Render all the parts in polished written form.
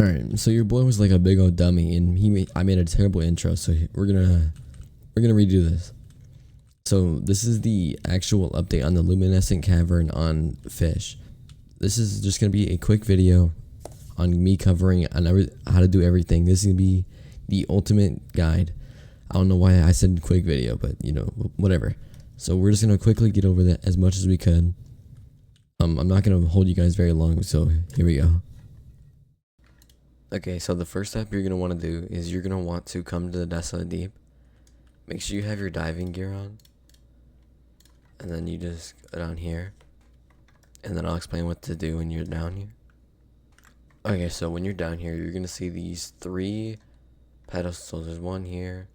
Alright, so your boy was like a big old dummy, and I made a terrible intro, so we're gonna redo this. So this is the actual update on the Luminescent Cavern on Fish. This is just gonna be a quick video on me covering on how to do everything. This is gonna be the ultimate guide. I don't know why I said quick video, but you know, whatever. So we're just gonna quickly get over that as much as we could. I'm not gonna hold you guys very long, so here we go. Okay, so the first step you're gonna want to do is you're gonna want to come to the Desolate Deep. Make sure you have your diving gear on, and then you just go down here, and then I'll explain what to do when you're down here. Okay, so when you're down here, you're gonna see these 3 pedestals. There's one here,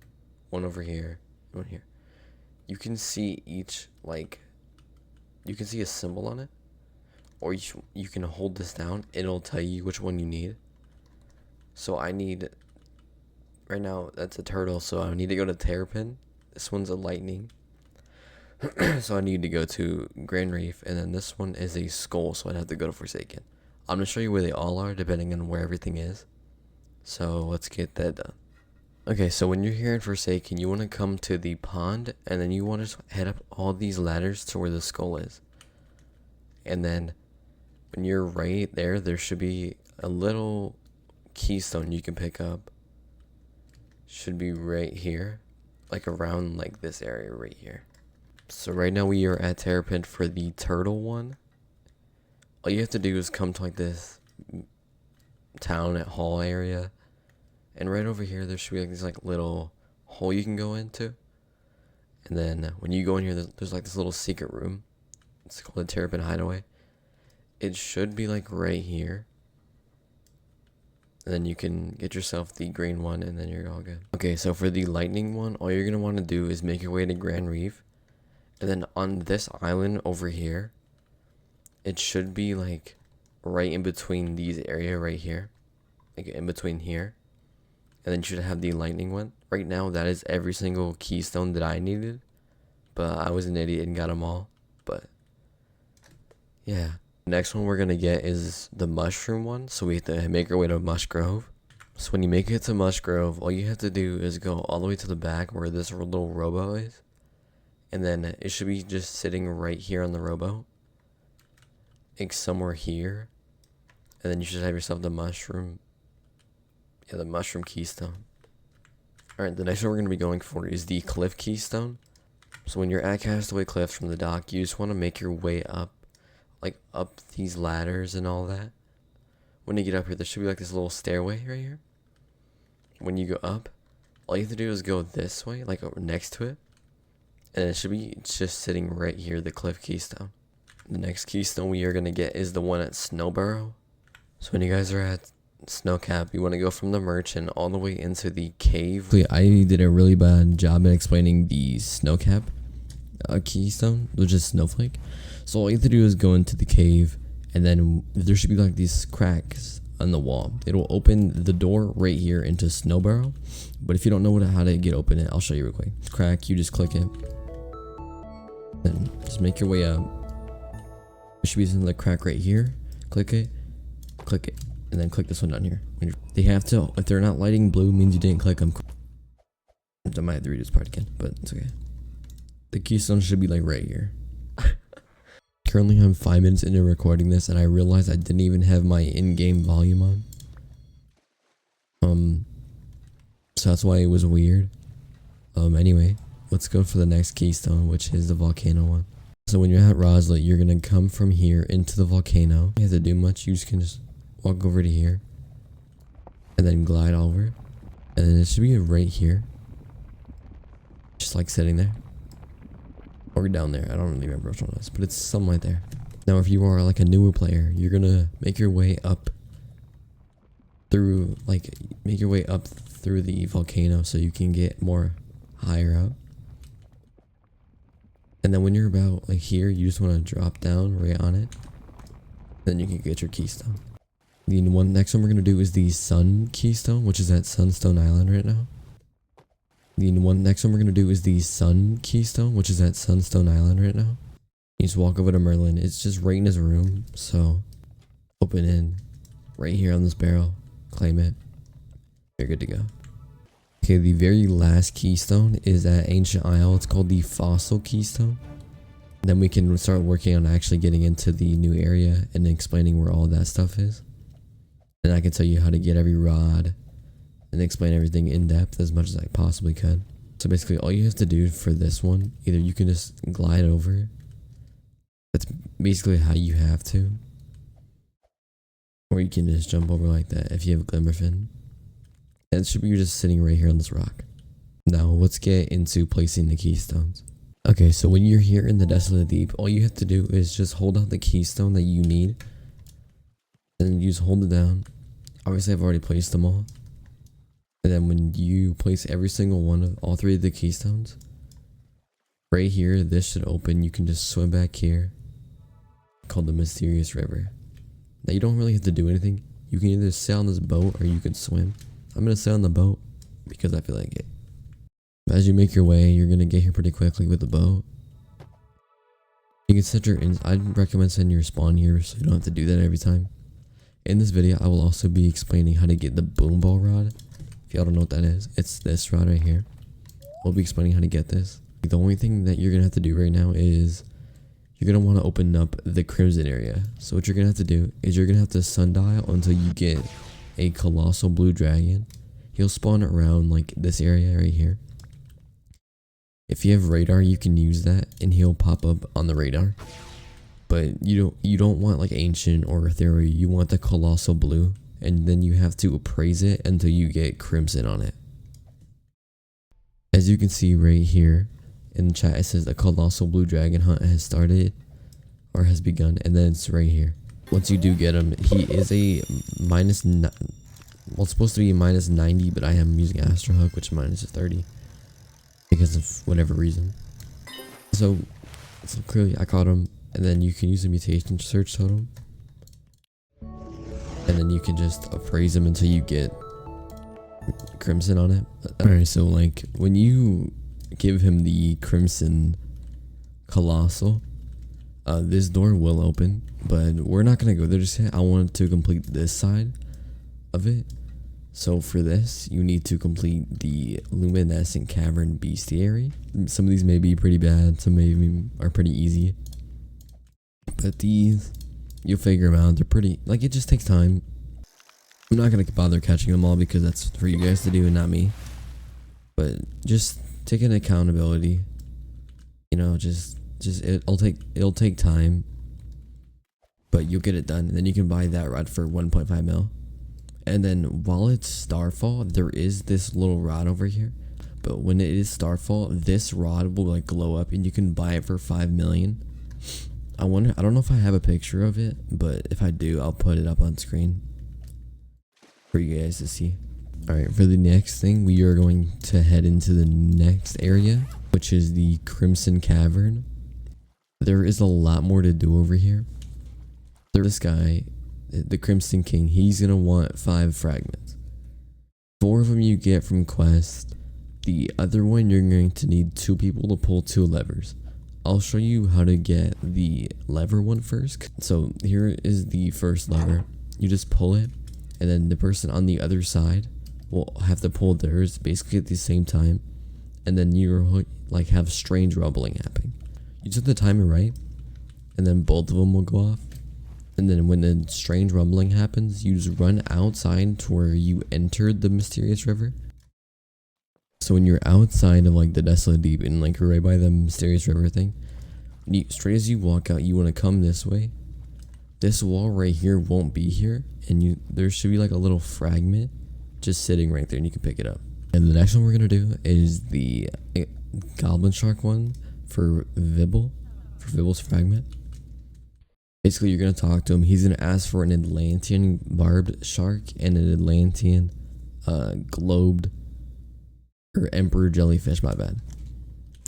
one over here, one here. You can see each, like, you can see a symbol on it, or you can hold this down. It'll tell you which one you need. So I need, right now, that's a turtle, so I need to go to Terrapin. This one's a lightning. So I need to go to Grand Reef, and then this one is a skull, so I'd have to go to Forsaken. I'm going to show you where they all are, depending on where everything is. So let's get that done. Okay, so when you're here in Forsaken, you want to come to the pond, and then you want to head up all these ladders to where the skull is. And then when you're right there, there should be a little keystone you can pick up. Should be right here, like around like this area right here. So right now we are at Terrapin for the turtle one. All you have to do is come to like this town at hall area, and right over here there should be like this like little hole you can go into. And then when you go in here, there's like this little secret room. It's called the Terrapin Hideaway. It should be like right here. And then you can get yourself the green one, and then you're all good. Okay, so for the lightning one, all you're going to want to do is make your way to Grand Reef. And then on this island over here, it should be like right in between these area right here. Like in between here. And then you should have the lightning one. Right now, that is every single keystone that I needed. But I was an idiot and got them all. But yeah. Next one we're going to get is the mushroom one. So we have to make our way to Mush Grove. So when you make it to Mush Grove, all you have to do is go all the way to the back where this little rowboat is. And then it should be just sitting right here on the rowboat. Like somewhere here. And then you should have yourself the mushroom. Yeah, the mushroom keystone. Alright, the next one we're going to be going for is the cliff keystone. So when you're at Castaway Cliffs from the dock, you just want to make your way up. Like up these ladders and all that. When you get up here, there should be like this little stairway right here. When you go up, all you have to do is go this way, like over next to it. And it should be just sitting right here, the cliff keystone. The next keystone we are going to get is the one at Snowburrow. So when you guys are at Snowcap, you want to go from the merchant all the way into the cave. I did a really bad job at explaining the Snowcap keystone, which is Snowflake. So all you have to do is go into the cave, and then there should be like these cracks on the wall. It'll open the door right here into Snowburrow. But if you don't know how to get open it, I'll show you real quick. Crack, you just click it. Then just make your way up. There should be something like crack right here. Click it, and then click this one down here. They have to, if they're not lighting blue, means you didn't click them. I might have to read this part again, but it's okay. The keystone should be like right here. Currently I'm 5 minutes into recording this, and I realized I didn't even have my in-game volume on. So that's why it was weird. Anyway, let's go for the next keystone, which is the volcano one. So when you're at Roslet, you're gonna come from here into the volcano. You have to do much. You just can just walk over to here, and then glide over, and then it should be right here, just like sitting there. Or down there, I don't really remember which one it was, but it's something right there. Now if you are like a newer player, you're gonna make your way up through, the volcano so you can get more higher up. And then when you're about like here, you just want to drop down right on it. Then you can get your keystone. The next one we're gonna do is the sun keystone, which is at Sunstone Island right now. The next one we're going to do is the sun keystone, which is at Sunstone Island right now. You just walk over to Merlin. It's just right in his room. So open in right here on this barrel. claim it. You're good to go. Okay, the very last keystone is that ancient isle. It's called the fossil keystone. Then we can start working on actually getting into the new area and explaining where all that stuff is. And I can tell you how to get every rod and explain everything in depth as much as I possibly could. So basically all you have to do for this one, either you can just glide over. That's basically how you have to. Or you can just jump over like that if you have a glimmer fin. And it should be just sitting right here on this rock. Now let's get into placing the keystones. Okay, so when you're here in the Desolate Deep, all you have to do is just hold out the keystone that you need. And you just hold it down. Obviously I've already placed them all. And then when you place every single one of all three of the keystones, right here, this should open. You can just swim back here, called the Mysterious River. Now you don't really have to do anything. You can either sail on this boat or you can swim. I'm gonna sail on the boat because I feel like it. As you make your way, you're gonna get here pretty quickly with the boat. You can set your I'd recommend setting your spawn here so you don't have to do that every time. In this video, I will also be explaining how to get the boom ball rod. If y'all don't know what that is, it's this rod right here. We'll be explaining how to get this. The only thing that you're gonna have to do right now is you're gonna want to open up the crimson area. So what you're gonna have to do is you're gonna have to sundial until you get a colossal blue dragon. He'll spawn around like this area right here. If you have radar, you can use that and he'll pop up on the radar. But you don't want like ancient or ethereal. You want the colossal blue, and then you have to appraise it until you get crimson on it. As you can see right here in the chat, it says the colossal blue dragon hunt has started or has begun, and then it's right here. Once you do get him, he is a well, it's supposed to be a -90, but I am using Astro Hook, which is -30 because of whatever reason. So clearly I caught him, and then you can use a mutation search totem, and then you can just appraise him until you get crimson on it. Alright, so like when you give him the crimson colossal, this door will open, but we're not gonna go there just yet. I wanted to complete this side of it. So for this, you need to complete the Luminescent Cavern Bestiary. Some of these may be pretty bad, some maybe are pretty easy. But these, you'll figure them out. They're pretty, like, it just takes time. I'm not gonna bother catching them all because that's for you guys to do and not me. But just take an accountability. You know, just it'll take time. But you'll get it done. And then you can buy that rod for 1.5 mil. And then while it's Starfall, there is this little rod over here. But when it is Starfall, this rod will like glow up and you can buy it for 5 million. I don't know if I have a picture of it, but if I do, I'll put it up on screen for you guys to see. Alright, for the next thing, we are going to head into the next area, which is the Crimson Cavern. There is a lot more to do over here. This guy, the Crimson King, he's gonna want 5 fragments. 4 of them you get from quest. The other one, you're going to need 2 people to pull 2 levers. I'll show you how to get the lever one first. So here is the first lever. You just pull it, and then the person on the other side will have to pull theirs basically at the same time, and then you're like have strange rumbling happening. You set the timer right, and then both of them will go off. And then when the strange rumbling happens, you just run outside to where you entered the Mysterious River. So when you're outside of like the Desolate Deep and like right by the Mysterious River thing, straight as you walk out, you want to come this way. This wall right here won't be here, and there should be like a little fragment just sitting right there, and you can pick it up. And the next one we're gonna do is the Goblin Shark one for Vibble's fragment. Basically, you're gonna talk to him. He's gonna ask for an Atlantean barbed shark and an Atlantean globed or emperor jellyfish. My bad.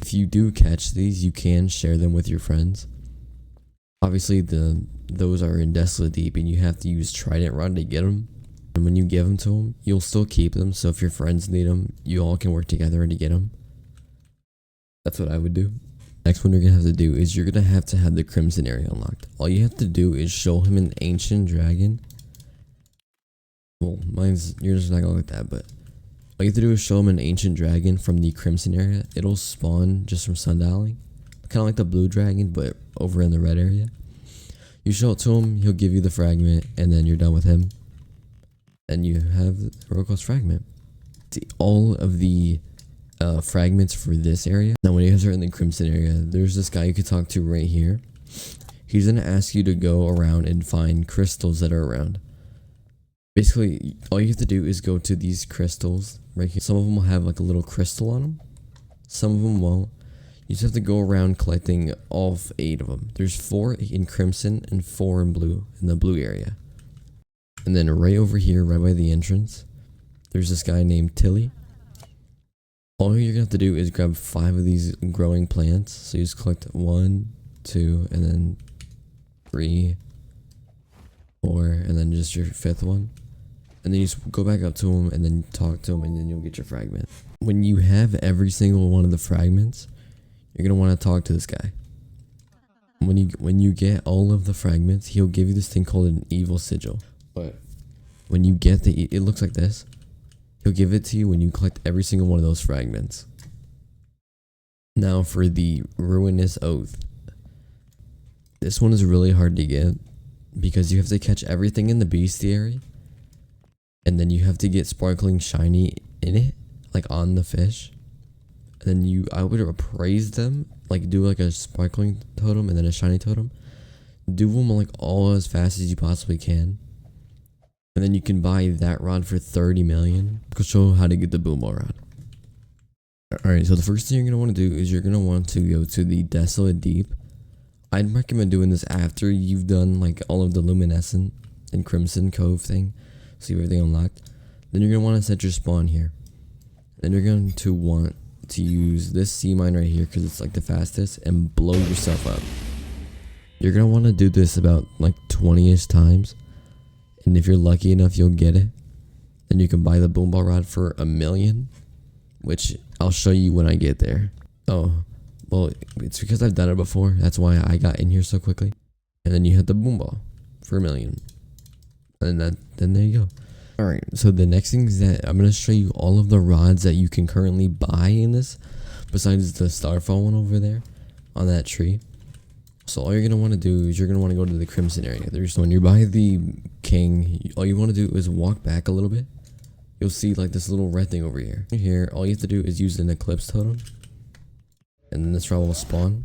If you do catch these, you can share them with your friends. Obviously, those are in Desolate Deep, and you have to use Trident Rod to get them. And when you give them to them, you'll still keep them. So if your friends need them, you all can work together to get them. That's what I would do. Next one you're gonna have to do is you're gonna have to have the Crimson area unlocked. All you have to do is show him an ancient dragon, Well, mine's, yours not gonna look like that, but all you have to do is show him an ancient dragon from the Crimson area. It'll spawn just from sundialing. Kind of like the blue dragon, but over in the red area. You show it to him, he'll give you the fragment, and then you're done with him. And you have the Roblox fragment. See, all of the fragments for this area. Now when you guys are in the Crimson area, there's this guy you could talk to right here. He's gonna ask you to go around and find crystals that are around. Basically, all you have to do is go to these crystals right here. Some of them will have like a little crystal on them. Some of them won't. You just have to go around collecting all 8 of them. There's 4 in Crimson and 4 in blue, in the blue area. And then right over here, right by the entrance, there's this guy named Tilly. All you're gonna have to do is grab 5 of these growing plants. So you just collect 1, 2, and then 3, 4, and then just your 5th one. And then you just go back up to him and then talk to him, and then you'll get your fragment. When you have every single one of the fragments, you're gonna want to talk to this guy. When you get all of the fragments, he'll give you this thing called an evil sigil. But when you get it looks like this. He'll give it to you when you collect every single one of those fragments. Now for the Ruinous Oath. This one is really hard to get because you have to catch everything in the bestiary, and then you have to get sparkling shiny in it, like on the fish. And then I would appraise them, like do like a sparkling totem and then a shiny totem. Do them like all as fast as you possibly can. And then you can buy that rod for 30 million. I'll show how to get the boom ball rod. Alright, so the first thing you're going to want to do is you're going to want to go to the Desolate Deep. I'd recommend doing this after you've done like all of the Luminescent and Crimson Cove thing. So you have everything unlocked. Then you're going to want to set your spawn here. Then you're going to want to use this sea mine right here because it's like the fastest, and blow yourself up. You're going to want to do this about like 20-ish times. And if you're lucky enough, you'll get it. Then you can buy the boom ball rod for 1 million, which I'll show you when I get there. Oh, well, it's because I've done it before. That's why I got in here so quickly. And then you hit the boom ball for 1 million. And then there you go. Alright, so the next thing is that I'm going to show you all of the rods that you can currently buy in this, besides the Starfall one over there on that tree. So all you're going to want to do is you're going to want to go to the Crimson area. There's when you're by the king, all you want to do is walk back a little bit. You'll see like this little red thing over here. Here, all you have to do is use an eclipse totem. And then this rod will spawn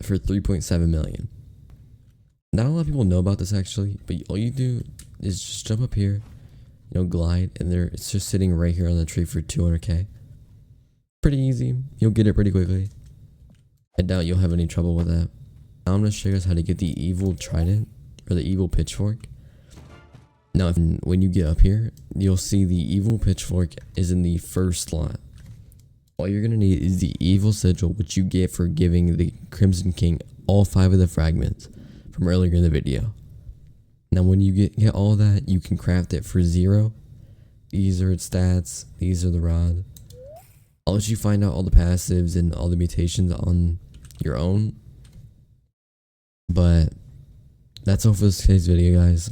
for 3.7 million. Not a lot of people know about this actually, but all you do is just jump up here, glide, and it's just sitting right here on the tree for 200k. Pretty easy. You'll get it pretty quickly. I doubt you'll have any trouble with that. Now I'm going to show you guys how to get the evil trident, or the evil pitchfork. Now when you get up here, you'll see the evil pitchfork is in the first slot. All you're going to need is the evil sigil, which you get for giving the Crimson King all 5 of the fragments from earlier in the video. Now when you get all that, you can craft it for 0. These are its stats. These are the rod. I'll let you find out all the passives and all the mutations on your own. But that's all for today's video, guys.